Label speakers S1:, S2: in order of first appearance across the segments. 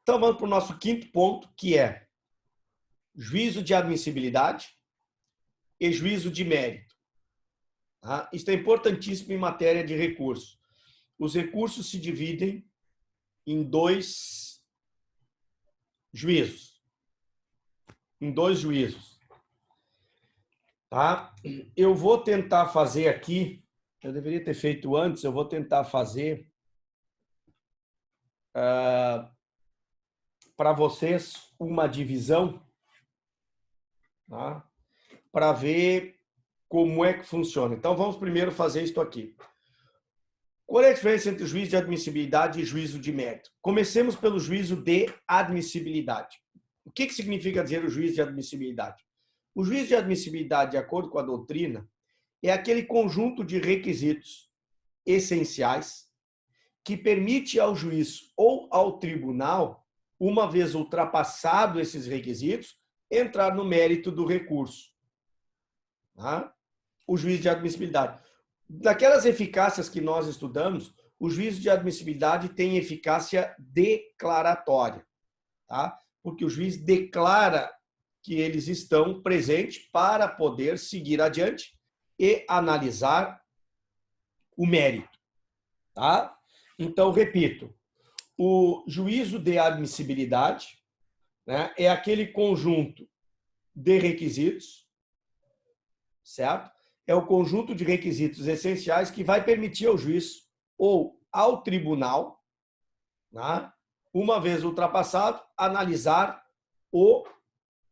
S1: Então, vamos para o nosso quinto ponto, que é juízo de admissibilidade e juízo de mérito. Tá? Isso é importantíssimo em matéria de recurso. Os recursos se dividem em dois juízos. Tá? Eu vou tentar fazer aqui, eu deveria ter feito antes, eu vou tentar fazer para vocês uma divisão, tá? Para ver como é que funciona. Então, vamos primeiro fazer isso aqui. Qual é a diferença entre juízo de admissibilidade e juízo de mérito? Comecemos pelo juízo de admissibilidade. O que significa dizer o juízo de admissibilidade? O juízo de admissibilidade, de acordo com a doutrina, é aquele conjunto de requisitos essenciais que permite ao juiz ou ao tribunal, uma vez ultrapassado esses requisitos, entrar no mérito do recurso. Tá? O juízo de admissibilidade. Daquelas eficácias que nós estudamos, o juízo de admissibilidade tem eficácia declaratória, tá? Porque o juiz declara que eles estão presentes para poder seguir adiante e analisar o mérito, tá? Então, repito, o juízo de admissibilidade, né, é aquele conjunto de requisitos, certo? É o conjunto de requisitos essenciais que vai permitir ao juiz ou ao tribunal, né, uma vez ultrapassado, analisar o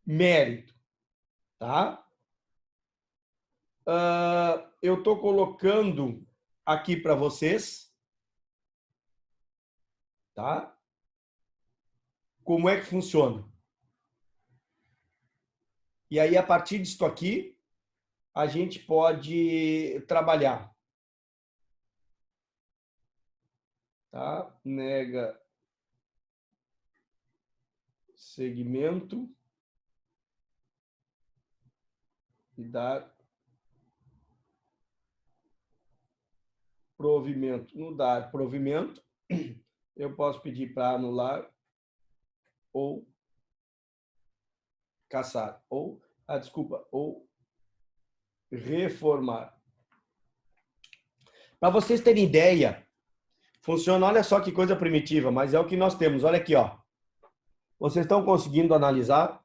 S1: mérito. Tá? Eu estou colocando aqui para vocês, tá? Como é que funciona. E aí, a partir disso aqui, a gente pode trabalhar. Tá? Nega segmento e dar provimento. No dar provimento, eu posso pedir para anular ou cassar, ou reformar. Para vocês terem ideia, funciona, olha só que coisa primitiva, mas é o que nós temos. Olha aqui, ó. Vocês estão conseguindo analisar?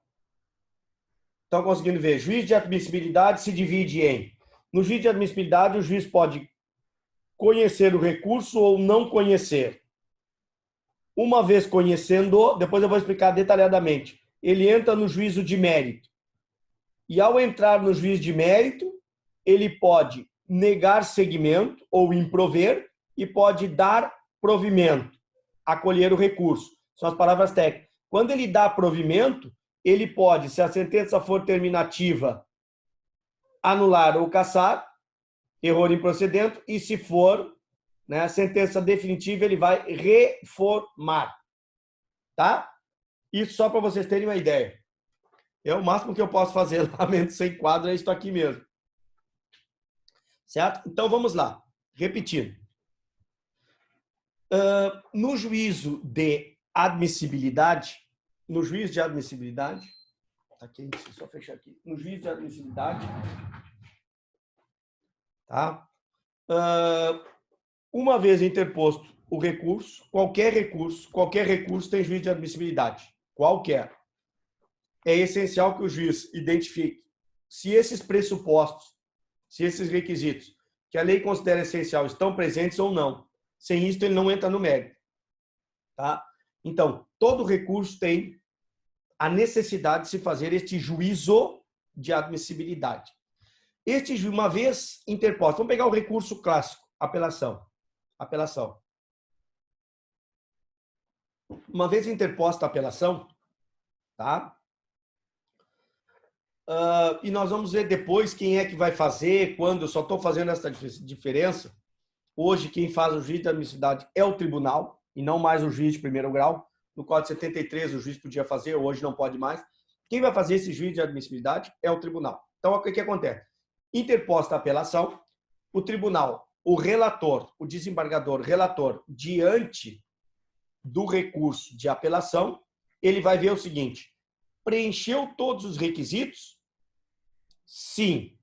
S1: Estão conseguindo ver? Juiz de admissibilidade se divide em... No juiz de admissibilidade, o juiz pode conhecer o recurso ou não conhecer. Uma vez conhecendo, depois eu vou explicar detalhadamente, ele entra no juízo de mérito. E ao entrar no juízo de mérito, ele pode negar seguimento ou improver e pode dar provimento, acolher o recurso. São as palavras técnicas. Quando ele dá provimento, ele pode, se a sentença for terminativa, anular ou cassar, erro improcedente, e se for, né, sentença definitiva, ele vai reformar. Tá? Isso só para vocês terem uma ideia. É o máximo que eu posso fazer, lamento sem quadro, é isso aqui mesmo. Certo? Então, vamos lá. Repetindo. No juízo de admissibilidade, tá aqui, deixa eu só fechar aqui. No juízo de admissibilidade, tá? Uma vez interposto o recurso, qualquer recurso tem juízo de admissibilidade. Qualquer. É essencial que o juiz identifique se esses pressupostos, se esses requisitos que a lei considera essencial estão presentes ou não. Sem isso, ele não entra no mérito. Tá? Então, todo recurso tem a necessidade de se fazer este juízo de admissibilidade. Uma vez interposto, vamos pegar o recurso clássico, apelação. Uma vez interposta a apelação, tá? E nós vamos ver depois quem é que vai fazer, quando. Eu só estou fazendo essa diferença. Hoje, quem faz o juiz de admissibilidade é o tribunal, e não mais o juiz de primeiro grau. No Código 73, o juiz podia fazer, hoje não pode mais. Quem vai fazer esse juiz de admissibilidade é o tribunal. Então, o que acontece? Interposta a apelação, o tribunal, o relator, o desembargador, relator, diante do recurso de apelação, ele vai ver o seguinte: preencheu todos os requisitos? Sim.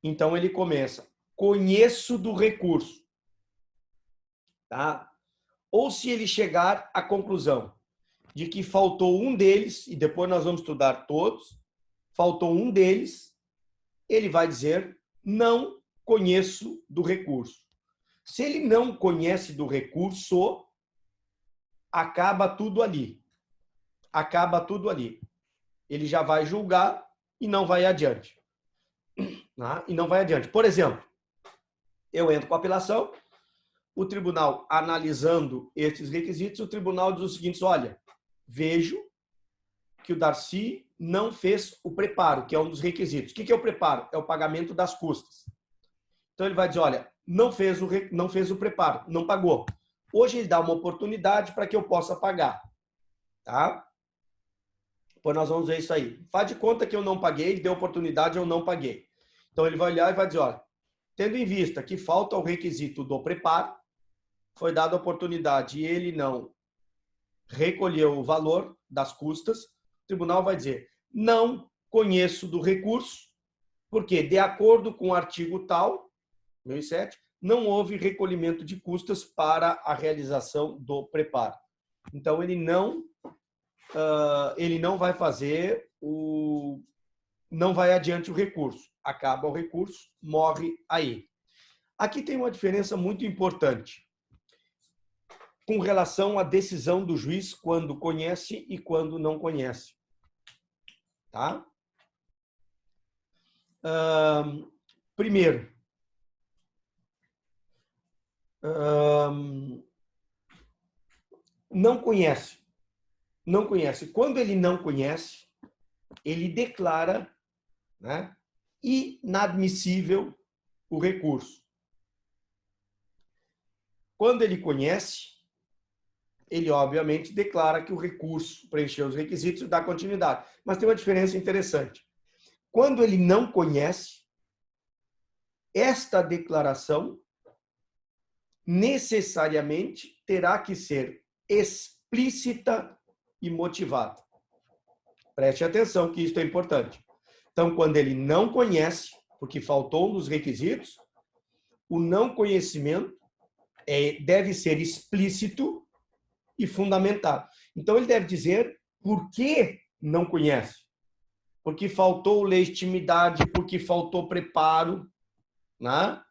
S1: Então ele começa: conheço do recurso. Tá? Ou se ele chegar à conclusão de que faltou um deles, e depois nós vamos estudar todos, faltou um deles, ele vai dizer: não conheço do recurso. Se ele não conhece do recurso, acaba tudo ali. Acaba tudo ali. Ele já vai julgar e não vai adiante. E não vai adiante. Por exemplo, eu entro com a apelação, o tribunal, analisando esses requisitos, o tribunal diz o seguinte: olha, vejo que o Darcy não fez o preparo, que é um dos requisitos. O que é o preparo? É o pagamento das custas. Então ele vai dizer: olha, não fez o preparo, não pagou. Hoje ele dá uma oportunidade para que eu possa pagar. Tá? Pois nós vamos ver isso aí. Faz de conta que eu não paguei, deu oportunidade, eu não paguei. Então ele vai olhar e vai dizer: olha, tendo em vista que falta o requisito do preparo, foi dada a oportunidade e ele não recolheu o valor das custas, o tribunal vai dizer: não conheço do recurso, porque, de acordo com o artigo tal, 1007, não houve recolhimento de custas para a realização do preparo. Então, ele não vai fazer não vai adiante o recurso. Acaba o recurso, morre aí. Aqui tem uma diferença muito importante com relação à decisão do juiz quando conhece e quando não conhece. Tá? Primeiro, não conhece. Não conhece. Quando ele não conhece, ele declara, né, inadmissível o recurso. Quando ele conhece, ele obviamente declara que o recurso preencheu os requisitos e dá continuidade. Mas tem uma diferença interessante. Quando ele não conhece, esta declaração necessariamente terá que ser explícita e motivada. Preste atenção que isso é importante. Então, quando ele não conhece, porque faltou um dos requisitos, o não conhecimento deve ser explícito e fundamentado. Então, ele deve dizer por que não conhece. Porque faltou legitimidade, porque faltou preparo, né?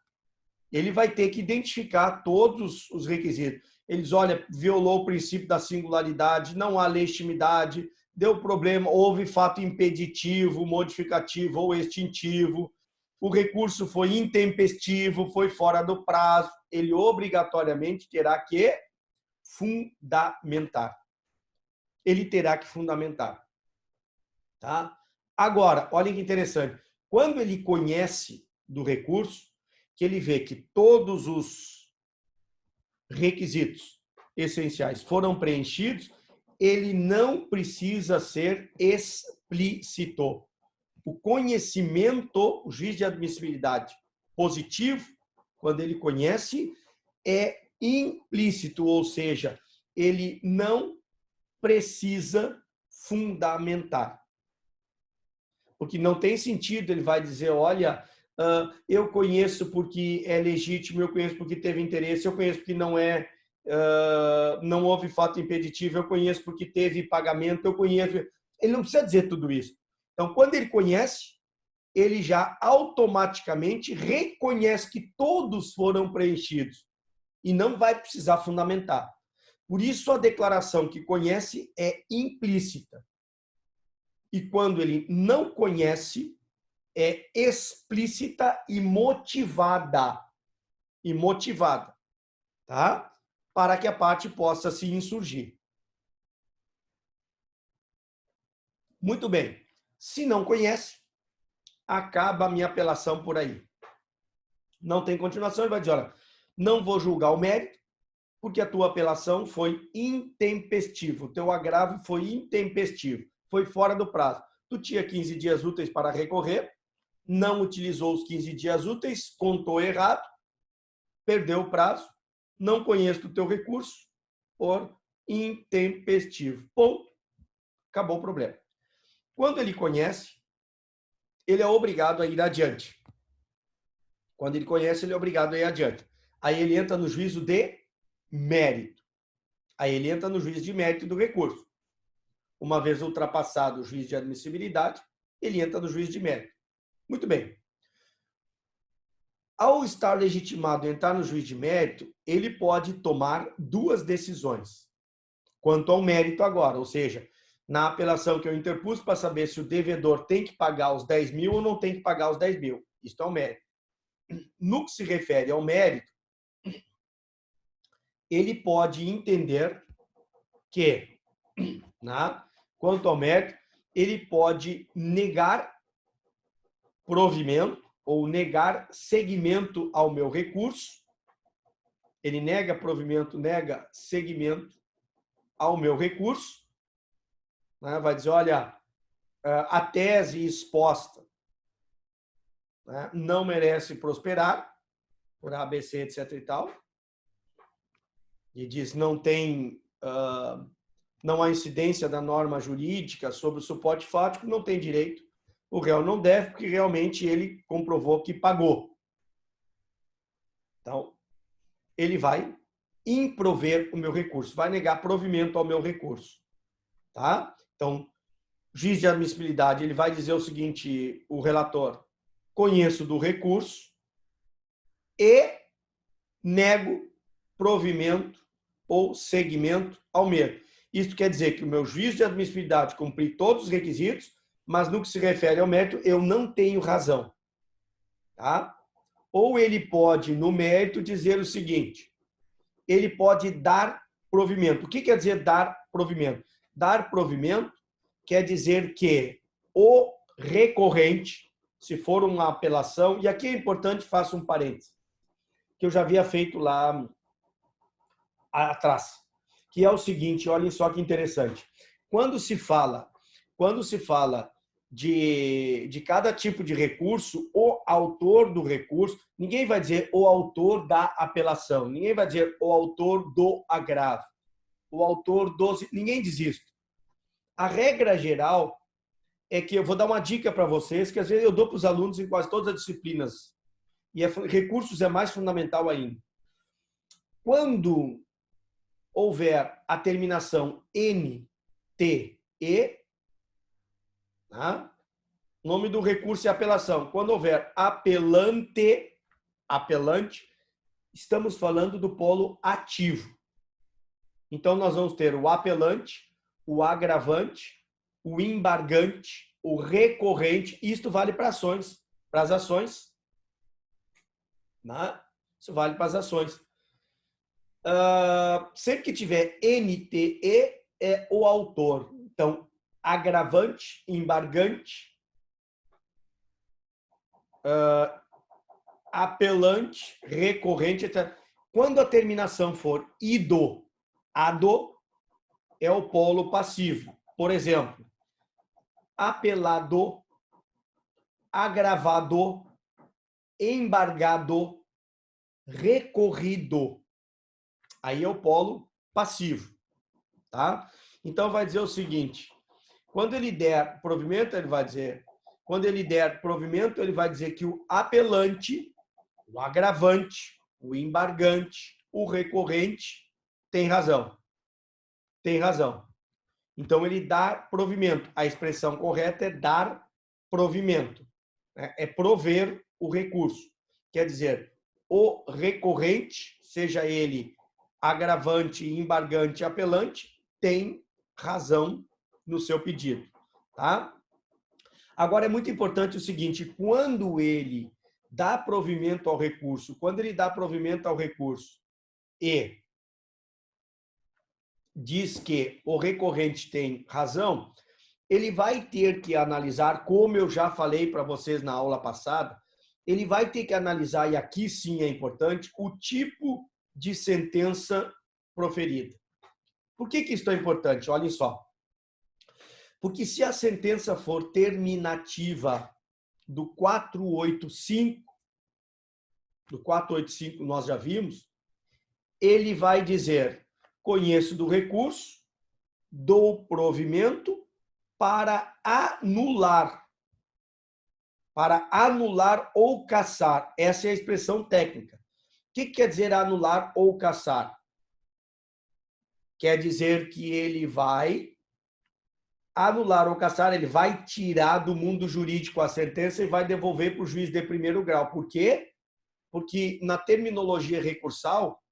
S1: Ele vai ter que identificar todos os requisitos. Eles, olha, violou o princípio da singularidade, não há legitimidade, deu problema, houve fato impeditivo, modificativo ou extintivo, o recurso foi intempestivo, foi fora do prazo, ele obrigatoriamente terá que fundamentar. Ele terá que fundamentar. Tá? Agora, olha que interessante. Quando ele conhece do recurso, que ele vê que todos os requisitos essenciais foram preenchidos, ele não precisa ser explícito. O conhecimento, o juiz de admissibilidade positivo, quando ele conhece, é implícito, ou seja, ele não precisa fundamentar. Porque não tem sentido, ele vai dizer: olha, eu conheço porque é legítimo, eu conheço porque teve interesse, eu conheço porque não houve fato impeditivo, eu conheço porque teve pagamento, eu conheço. Ele não precisa dizer tudo isso. Então, quando ele conhece, ele já automaticamente reconhece que todos foram preenchidos e não vai precisar fundamentar. Por isso, a declaração que conhece é implícita. E quando ele não conhece, é explícita e motivada. E motivada, tá? Para que a parte possa se insurgir. Muito bem. Se não conhece, acaba a minha apelação por aí. Não tem continuação, ele vai dizer: olha, não vou julgar o mérito, porque a tua apelação foi intempestiva, o teu agravo foi intempestivo, foi fora do prazo. Tu tinha 15 dias úteis para recorrer, não utilizou os 15 dias úteis, contou errado, perdeu o prazo, não conheço o teu recurso, por intempestivo. Ponto. Acabou o problema. Quando ele conhece, ele é obrigado a ir adiante. Quando ele conhece, ele é obrigado a ir adiante. Aí ele entra no juízo de mérito. Aí ele entra no juízo de mérito do recurso. Uma vez ultrapassado o juízo de admissibilidade, ele entra no juízo de mérito. Muito bem. Ao estar legitimado a entrar no juízo de mérito, ele pode tomar duas decisões quanto ao mérito agora, ou seja, na apelação que eu interpus para saber se o devedor tem que pagar os 10 mil ou não tem que pagar os 10 mil. Isso é o mérito. No que se refere ao mérito, ele pode entender que, né, quanto ao mérito, ele pode negar provimento ou negar seguimento ao meu recurso. Ele nega provimento, nega seguimento ao meu recurso. Né? Vai dizer, olha, a tese exposta, né, não merece prosperar, por ABC, etc. e tal. E diz, não há incidência da norma jurídica sobre o suporte fático, não tem direito. O réu não deve, porque realmente ele comprovou que pagou. Então, ele vai improver o meu recurso, vai negar provimento ao meu recurso. Tá? Então, juiz de admissibilidade, ele vai dizer o seguinte, o relator, conheço do recurso e nego provimento ou seguimento ao mesmo. Isso quer dizer que o meu juiz de admissibilidade cumprir todos os requisitos, mas no que se refere ao mérito, eu não tenho razão. Tá? Ou ele pode, no mérito, dizer o seguinte, ele pode dar provimento. O que quer dizer dar provimento? Dar provimento quer dizer que o recorrente, se for uma apelação, e aqui é importante, faço um parênteses, que eu já havia feito lá atrás, que é o seguinte, olhem só que interessante. Quando se fala de cada tipo de recurso, o autor do recurso, ninguém vai dizer o autor da apelação, ninguém vai dizer o autor do agravo, o autor dos... Ninguém diz isso. A regra geral é que eu vou dar uma dica para vocês, que às vezes eu dou para os alunos em quase todas as disciplinas, e recursos é mais fundamental ainda. Quando houver a terminação NTE, tá? O nome do recurso é apelação. Quando houver apelante, estamos falando do polo ativo. Então, nós vamos ter o apelante, o agravante, o embargante, o recorrente. Isto vale para ações, para as ações. Né? Isso vale para as ações. Sempre que tiver NTE, é o autor. Então, agravante, embargante, apelante, recorrente, etc. Quando a terminação for ido, ado, é o polo passivo. Por exemplo, apelado, agravado, embargado, recorrido. Aí é o polo passivo, tá? Então vai dizer o seguinte, quando ele der provimento, ele vai dizer, que o apelante, o agravante, o embargante, o recorrente tem razão. Tem razão. Então ele dá provimento. A expressão correta é dar provimento. É prover o recurso. Quer dizer, o recorrente, seja ele agravante, embargante, apelante, tem razão no seu pedido, tá? Agora é muito importante o seguinte, quando ele dá provimento ao recurso, e diz que o recorrente tem razão, ele vai ter que analisar, como eu já falei para vocês na aula passada, ele vai ter que analisar, e aqui sim é importante, o tipo de sentença proferida. Por que isso é importante? Olhem só. Porque se a sentença for terminativa do 485, nós já vimos, ele vai dizer, conheço do recurso, dou provimento para anular ou cassar. Essa é a expressão técnica. O que quer dizer anular ou cassar? Quer dizer que ele vai anular ou cassar, ele vai tirar do mundo jurídico a sentença e vai devolver para o juiz de primeiro grau. Por quê? Porque na terminologia recursal,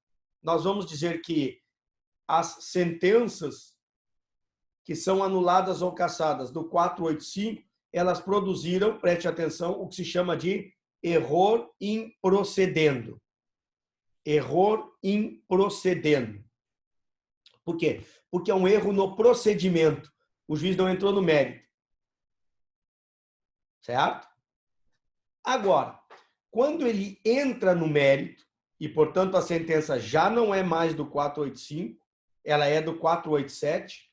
S1: nós vamos dizer que as sentenças que são anuladas ou cassadas do 485, elas produziram, preste atenção, o que se chama de error in procedendo. Error in procedendo. Por quê? Porque é um erro no procedimento. O juiz não entrou no mérito. Certo? Agora, quando ele entra no mérito, e, portanto, a sentença já não é mais do 485, ela é do 487,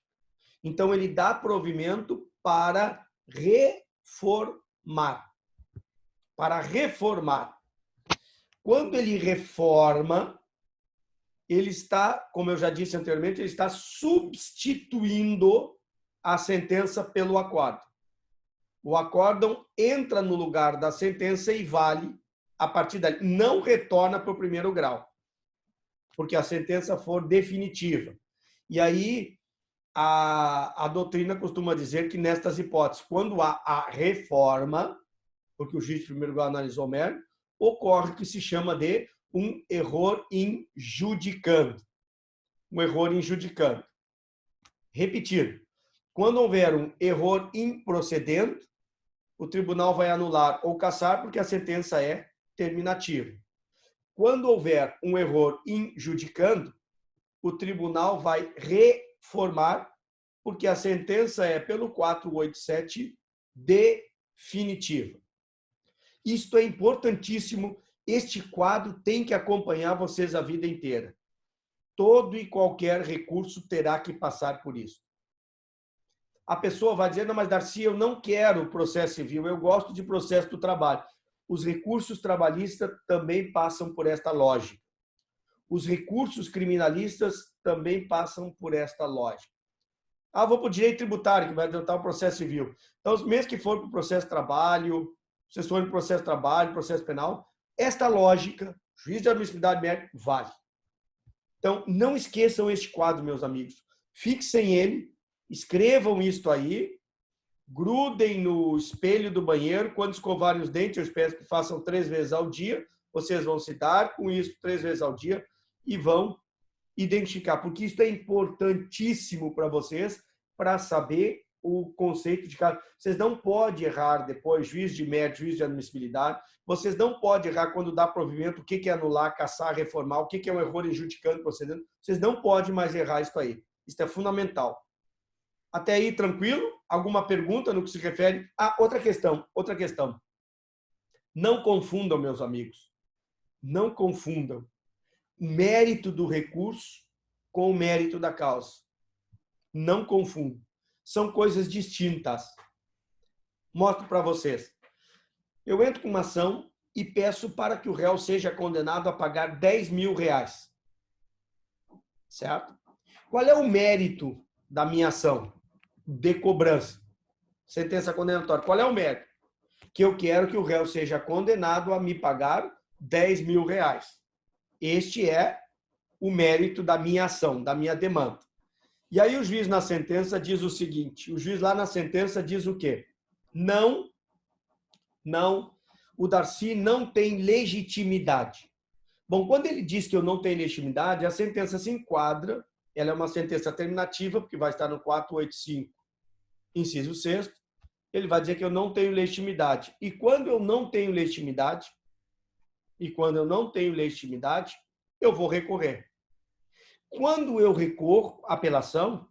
S1: então ele dá provimento para reformar. Para reformar. Quando ele reforma, ele está, como eu já disse anteriormente, ele está substituindo a sentença pelo acórdão. O acórdão entra no lugar da sentença e vale a partir dali. Não retorna para o primeiro grau, porque a sentença for definitiva. E aí, a doutrina costuma dizer que nestas hipóteses, quando há a reforma, porque o juiz de primeiro grau analisou o mérito, ocorre o que se chama de um error in judicando. Um error in judicando. Repetindo, quando houver um error in procedendo, o tribunal vai anular ou cassar porque a sentença é terminativa. Quando houver um error in judicando, o tribunal vai reformar porque a sentença é pelo 487 definitiva. Isto é importantíssimo. Este quadro tem que acompanhar vocês a vida inteira. Todo e qualquer recurso terá que passar por isso. A pessoa vai dizer, não, mas Darcy, eu não quero processo civil, eu gosto de processo do trabalho. Os recursos trabalhistas também passam por esta lógica. Os recursos criminalistas também passam por esta lógica. Ah, vou para o direito tributário, que vai tratar o processo civil. Então, mesmo que for para o processo trabalho, vocês forem para o processo trabalho, processo penal, esta lógica, juiz de admissibilidade mérito, vale. Então, não esqueçam este quadro, meus amigos. Fixem ele, escrevam isto aí, grudem no espelho do banheiro. Quando escovarem os dentes, eu espero que façam 3 vezes ao dia. Vocês vão se dar com isso 3 vezes ao dia e vão identificar, porque isso é importantíssimo para vocês, para saber o conceito de caso. Vocês não podem errar depois, juiz de mérito, juiz de admissibilidade. Vocês não podem errar quando dá provimento, o que é anular, cassar, reformar, o que é um erro injudicando, procedendo. Vocês não podem mais errar isso aí. Isso é fundamental. Até aí, tranquilo? Alguma pergunta no que se refere? Ah, outra questão. Não confundam, meus amigos. Não confundam o mérito do recurso com o mérito da causa. Não confundam. São coisas distintas. Mostro para vocês. Eu entro com uma ação e peço para que o réu seja condenado a pagar 10 mil reais. Certo? Qual é o mérito da minha ação de cobrança? Sentença condenatória. Qual é o mérito? Que eu quero que o réu seja condenado a me pagar 10 mil reais. Este é o mérito da minha ação, da minha demanda. E aí o juiz na sentença diz o seguinte, o juiz lá na sentença diz o quê? Não, o Darcy não tem legitimidade. Bom, quando ele diz que eu não tenho legitimidade, a sentença se enquadra, ela é uma sentença terminativa, porque vai estar no 485, inciso 6º, ele vai dizer que eu não tenho legitimidade. E quando eu não tenho legitimidade, eu vou recorrer. Quando eu recorro à apelação,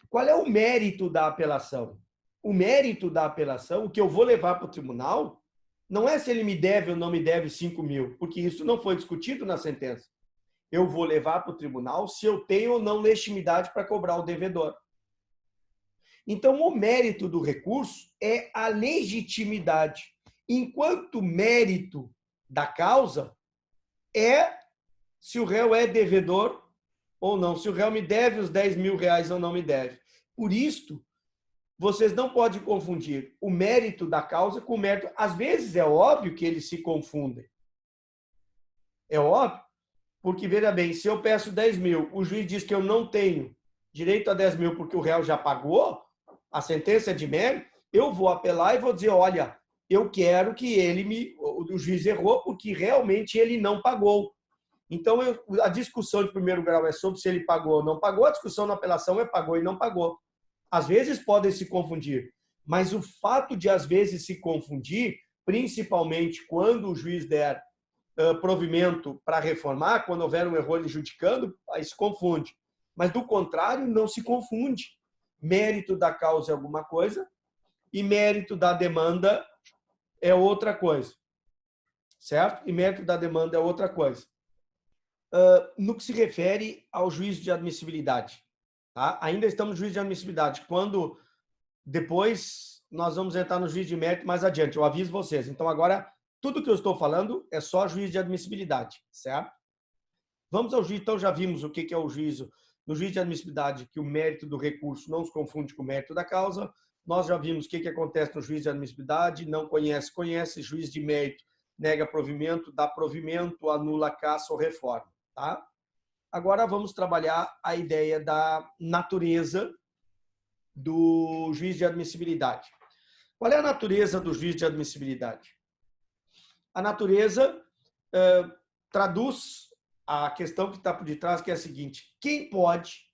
S1: qual é o mérito da apelação? O mérito da apelação, o que eu vou levar para o tribunal, não é se ele me deve ou não me deve 5 mil, porque isso não foi discutido na sentença. Eu vou levar para o tribunal se eu tenho ou não legitimidade para cobrar o devedor. Então, o mérito do recurso é a legitimidade, enquanto o mérito da causa é se o réu é devedor ou não, se o réu me deve os 10 mil reais ou não me deve. Por isso, vocês não podem confundir o mérito da causa com o mérito. Às vezes é óbvio que eles se confundem. É óbvio, porque, veja bem, se eu peço 10 mil, o juiz diz que eu não tenho direito a 10 mil porque o réu já pagou, a sentença é de mérito, eu vou apelar e vou dizer, olha, eu quero que o juiz errou porque realmente ele não pagou. Então, a discussão de primeiro grau é sobre se ele pagou ou não pagou, a discussão na apelação é pagou e não pagou. Às vezes podem se confundir, mas o fato de às vezes se confundir, principalmente quando o juiz der provimento para reformar, quando houver um erro adjudicando, aí se confunde. Mas do contrário, não se confunde. Mérito da causa é alguma coisa e mérito da demanda é outra coisa. Certo? E mérito da demanda é outra coisa. No que se refere ao juízo de admissibilidade. Tá? Ainda estamos no juízo de admissibilidade. Quando depois nós vamos entrar no juízo de mérito mais adiante. Eu aviso vocês. Então, agora, tudo que eu estou falando é só juízo de admissibilidade. Certo? Vamos ao juízo. Então, já vimos o que é o juízo. No juízo de admissibilidade, que o mérito do recurso não se confunde com o mérito da causa. Nós já vimos o que acontece no juízo de admissibilidade. Não conhece, conhece. Juízo de mérito nega provimento, dá provimento, anula caça ou reforma. Tá? Agora vamos trabalhar a ideia da natureza do juízo de admissibilidade. Qual é a natureza do juízo de admissibilidade? A natureza traduz a questão que está por detrás, que é a seguinte: quem pode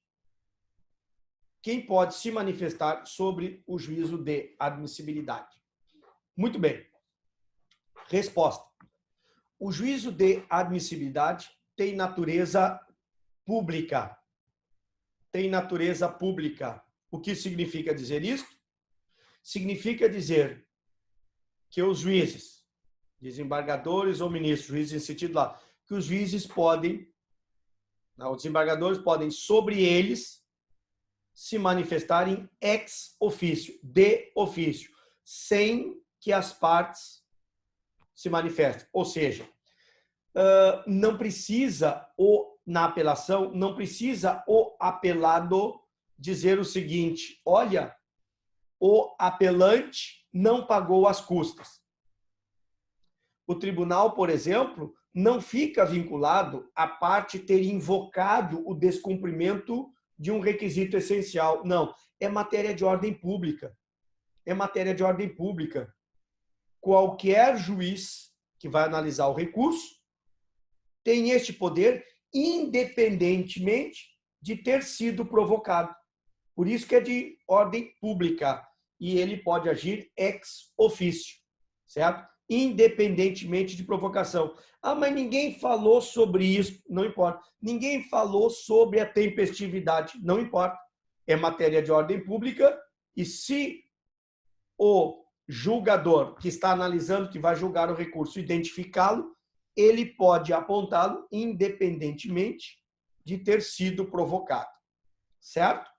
S1: se manifestar sobre o juízo de admissibilidade? Muito bem. Resposta. O juízo de admissibilidade tem natureza pública. Tem natureza pública. O que significa dizer isso? Significa dizer que os juízes, desembargadores ou ministros, juízes em sentido lá, que os juízes podem, os desembargadores podem, sobre eles, se manifestarem ex officio, de ofício, sem que as partes se manifestem. Ou seja, não precisa, na apelação, não precisa o apelado dizer o seguinte: olha, o apelante não pagou as custas. O tribunal, por exemplo, não fica vinculado à parte ter invocado o descumprimento de um requisito essencial. Não, é matéria de ordem pública. É matéria de ordem pública. Qualquer juiz que vai analisar o recurso tem este poder, independentemente de ter sido provocado. Por isso que é de ordem pública. E ele pode agir ex officio, certo? Independentemente de provocação. Ah, mas ninguém falou sobre isso. Não importa. Ninguém falou sobre a tempestividade. Não importa. É matéria de ordem pública e se o julgador que está analisando, que vai julgar o recurso, identificá-lo, ele pode apontá-lo independentemente de ter sido provocado. Certo?